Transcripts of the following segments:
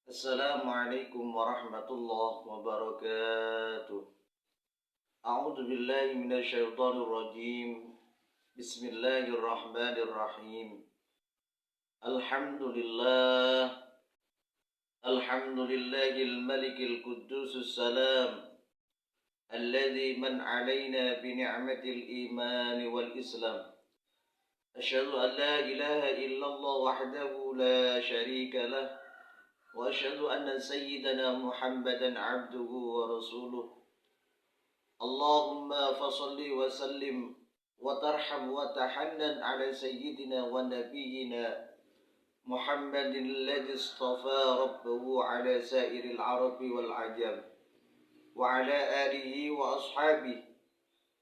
Assalamualaikum warahmatullahi wabarakatuh. A'udzu billahi minasyaitonir rajim. Bismillahirrahmanirrahim. Alhamdulillah. Alhamdulillahil malikil quddusus salam. Alladzi man 'alaina bi ni'matil iman wal islam. Asyhadu an la ilaha illallah wahdahu la syarika lah. وأشهد أن سيدنا محمدا عبده ورسوله اللهم فصل وسلم وترحم وتحنن على سيدنا ونبينا محمد الذي اصطفى ربه على سائر العرب والعجم وعلى آله وأصحابه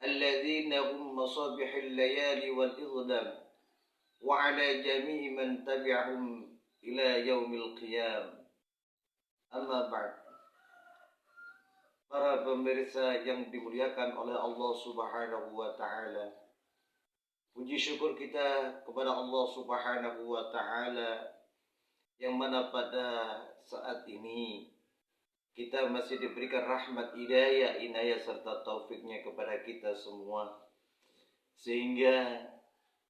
الذين هم مصابيح الليالي والإظلام وعلى جميع من تبعهم ila yaumil qiyam. Amma ba'd. Para pemirsa yang dimuliakan oleh Allah Subhanahu wa taala. Puji syukur kita kepada Allah Subhanahu wa taala yang mana pada saat ini kita masih diberikan rahmat, hidayah, inayah serta taufiknya kepada kita semua, sehingga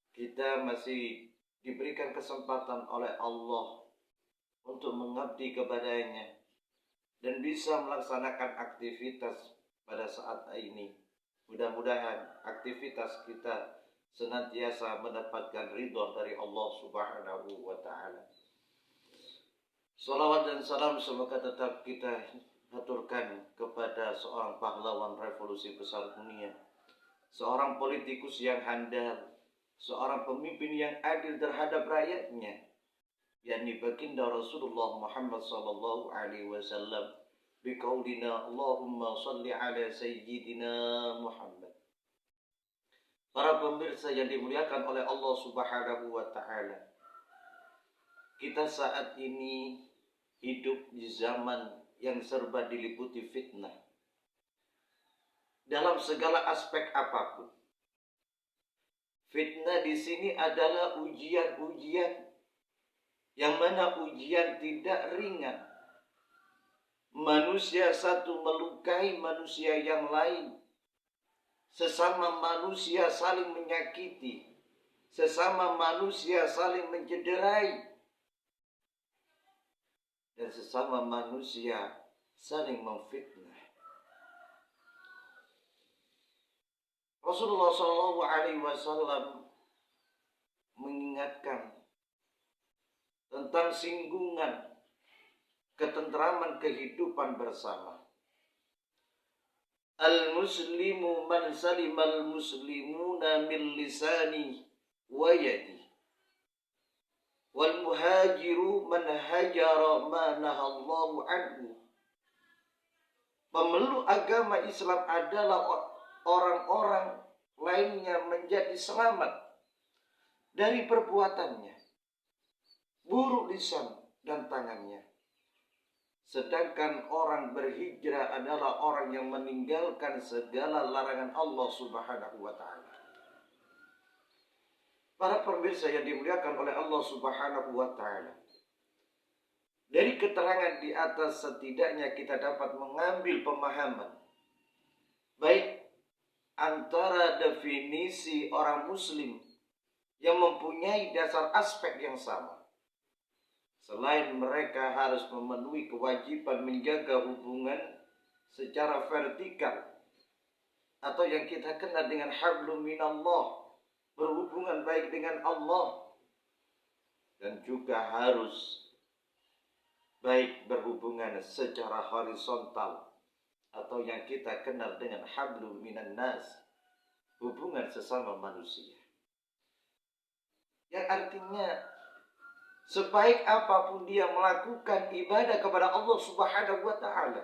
kita masih diberikan kesempatan oleh Allah untuk mengabdi kepadanya dan bisa melaksanakan aktivitas pada saat ini. Mudah-mudahan aktivitas kita senantiasa mendapatkan ridha dari Allah Subhanahu wa taala. Salawat dan salam semoga tetap kita haturkan kepada seorang pahlawan revolusi besar dunia, seorang politikus yang handal, seorang pemimpin yang adil terhadap rakyatnya, yakni baginda Rasulullah Muhammad sallallahu alaihi wasallam, biqaulina Allahumma shalli ala sayyidina Muhammad. Para pemirsa yang dimuliakan oleh Allah Subhanahu wa taala, kita saat ini hidup di zaman yang serba diliputi fitnah dalam segala aspek apapun. Fitnah di sini adalah ujian-ujian yang mana ujian tidak ringan. Manusia satu melukai manusia yang lain. Sesama manusia saling menyakiti. Sesama manusia saling mencederai. Dan sesama manusia saling memfitnah. Rasulullah SAW mengingatkan tentang singgungan ketentraman kehidupan bersama. Al-muslimu man salimal muslimuna min lisani wa yadi. Wal muhajiru man hajara ma nahallahu anhu. Pemeluk agama Islam adalah orang-orang lainnya menjadi selamat dari perbuatannya, buruk lisan dan tangannya. Sedangkan orang berhijrah adalah orang yang meninggalkan segala larangan Allah Subhanahu wa taala. Para pemirsa yang dimuliakan oleh Allah Subhanahu wa taala, dari keterangan di atas setidaknya kita dapat mengambil pemahaman baik antara definisi orang muslim yang mempunyai dasar aspek yang sama. Selain mereka harus memenuhi kewajiban menjaga hubungan secara vertikal atau yang kita kenal dengan hablum minallah, berhubungan baik dengan Allah, dan juga harus baik berhubungan secara horizontal atau yang kita kenal dengan hablum minan nas, hubungan sesama manusia. Yang artinya sebaik apapun dia melakukan ibadah kepada Allah Subhanahu wa taala,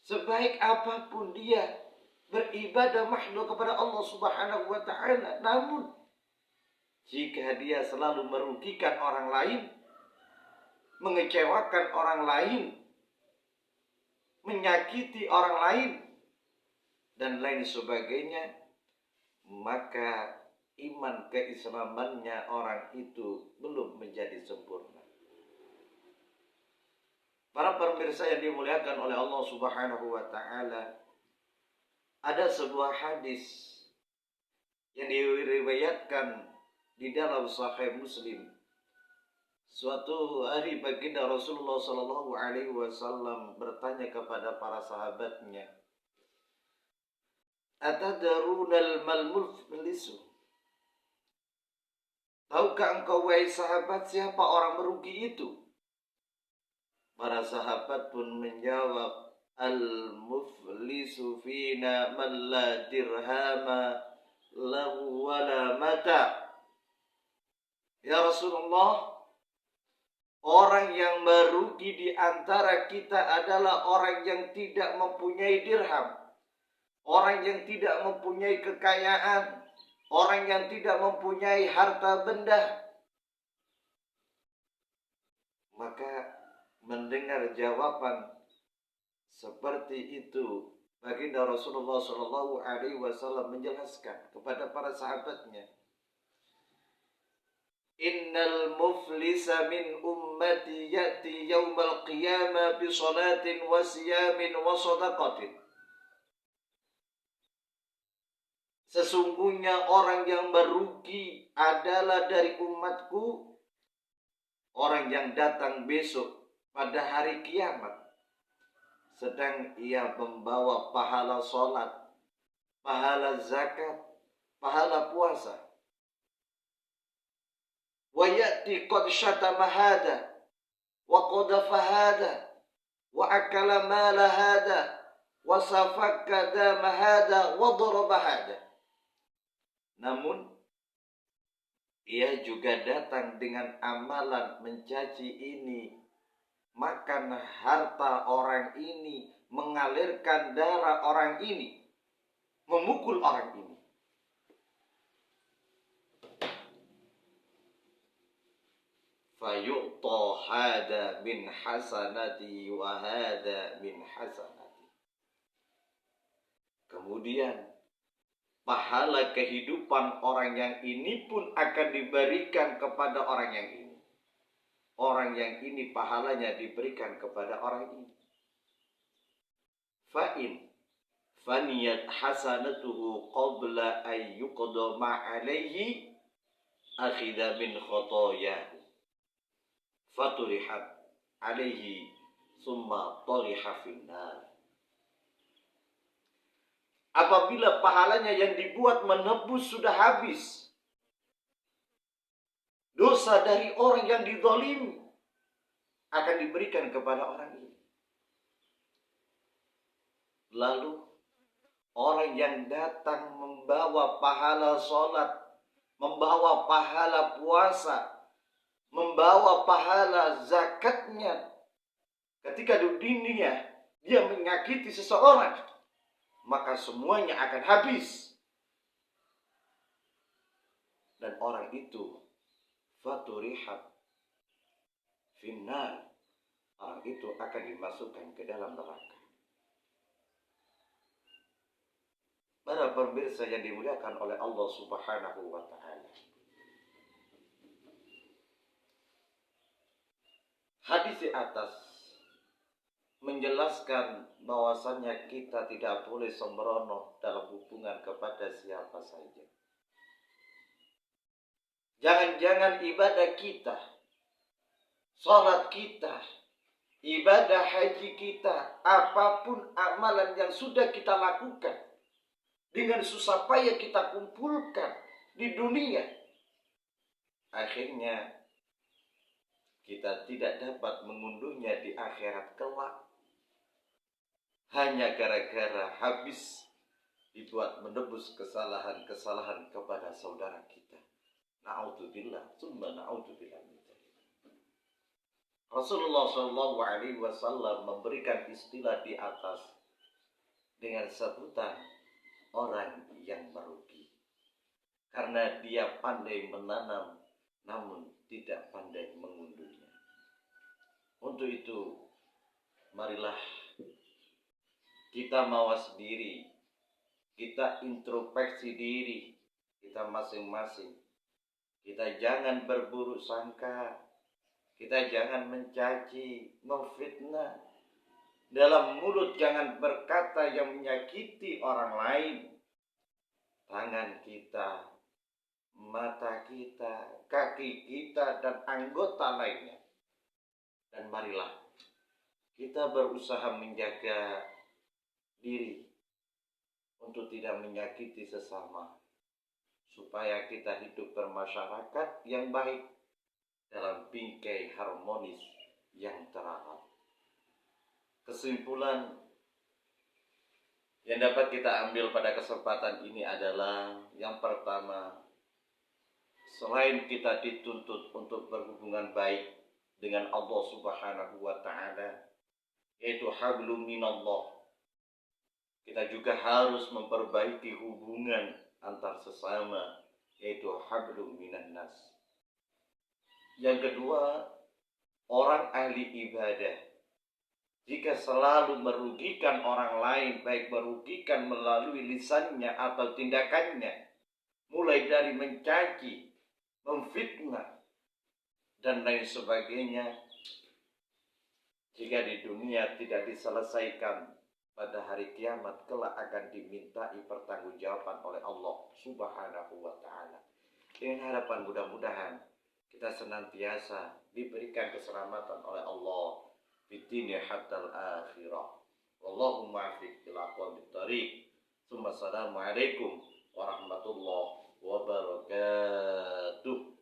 sebaik apapun dia beribadah mahdoh kepada Allah Subhanahu wa taala, namun jika dia selalu merugikan orang lain, mengecewakan orang lain, menyakiti orang lain, dan lain sebagainya, maka iman keislamannya orang itu belum menjadi sempurna. Para pemirsa yang dimuliakan oleh Allah Subhanahu wa taala, ada sebuah hadis yang diriwayatkan di dalam Sahih Muslim. Suatu hari baginda Rasulullah sallallahu alaihi wasallam bertanya kepada para sahabatnya, "Atadarunal mal-muflisu?" Tahukah engkau wahai sahabat siapa orang merugi itu? Para sahabat pun menjawab, "Al-muflisu fina man la dirhama lahu wala mata." Ya Rasulullah, orang yang merugi di antara kita adalah orang yang tidak mempunyai dirham, orang yang tidak mempunyai kekayaan, orang yang tidak mempunyai harta benda. Maka mendengar jawaban seperti itu, baginda Rasulullah Shallallahu Alaihi Wasallam menjelaskan kepada para sahabatnya, "Innal muflisa min ummati ya'ti yaumal qiyamah bi salatin wa siyamin wa sadaqatin." Sesungguhnya orang yang merugi adalah dari umatku, orang yang datang besok pada hari kiamat sedang ia membawa pahala sholat, pahala zakat, pahala puasa. Wa ya'ti qad syatama hada wa qadafa hada wa akala mala hada wa safakka dama hada wa daraba hada. Namun ia juga datang dengan amalan mencaci ini, makan harta orang ini, mengalirkan darah orang ini, memukul orang ini. Fayu'ta hada min hasanati wa hada min hasanati. Kemudian pahala kehidupan orang yang ini pun akan diberikan kepada orang yang ini. Orang yang ini pahalanya diberikan kepada orang ini. Fa'in faniyat hasanatuhu qabla ayyuqdama alaihi akhidha min khotoyahu faturihat alaihi summa tariha finnar. Apabila pahalanya yang dibuat menebus sudah habis, dosa dari orang yang dizalimi akan diberikan kepada orang ini. Lalu orang yang datang membawa pahala sholat, membawa pahala puasa, membawa pahala zakatnya, ketika di dunia dia menyakiti seseorang, maka semuanya akan habis. Dan orang itu faturihat finnar, orang itu akan dimasukkan ke dalam neraka. Para pemirsa yang dimuliakan oleh Allah Subhanahu wa taala, hadis di atas menjelaskan bahwasannya kita tidak boleh sembrono dalam hubungan kepada siapa saja. Jangan-jangan ibadah kita, salat kita, ibadah haji kita, apapun amalan yang sudah kita lakukan, dengan susah payah kita kumpulkan di dunia, akhirnya kita tidak dapat mengunduhnya di akhirat kelak, hanya gara-gara habis dibuat menebus kesalahan-kesalahan kepada saudara kita. Na'udzubillah, summa na'udzubillah. Rasulullah SAW memberikan istilah di atas dengan sebutan orang yang merugi, karena dia pandai menanam namun tidak pandai mengunduhnya. Untuk itu, marilah kita mawas diri, kita introspeksi diri kita masing-masing. Kita jangan berburuk sangka, Kita jangan mencaci, memfitnah. Dalam mulut jangan berkata yang menyakiti orang lain. Tangan kita, mata kita, kaki kita, dan anggota lainnya. Dan marilah kita berusaha menjaga diri untuk tidak menyakiti sesama, supaya kita hidup bermasyarakat yang baik dalam bingkai harmonis yang terawat. Kesimpulan yang dapat kita ambil pada kesempatan ini adalah yang pertama, selain kita dituntut untuk berhubungan baik dengan Allah Subhanahu wa Ta'ala, yaitu hablum minallah, kita juga harus memperbaiki hubungan antar sesama, yaitu hablum minan nas. Yang kedua, orang ahli ibadah jika selalu merugikan orang lain, baik merugikan melalui lisannya atau tindakannya, mulai dari mencaci, memfitnah, dan lain sebagainya, jika di dunia tidak diselesaikan, pada hari kiamat kelak akan dimintai pertanggungjawaban oleh Allah Subhanahu wa Ta'ala. Dengan harapan mudah-mudahan kita senantiasa diberikan keselamatan oleh Allah fitini hatta al-akhirah. Wallahumma afiq ila aqwamit thariq. Assalamualaikum warahmatullahi wabarakatuh.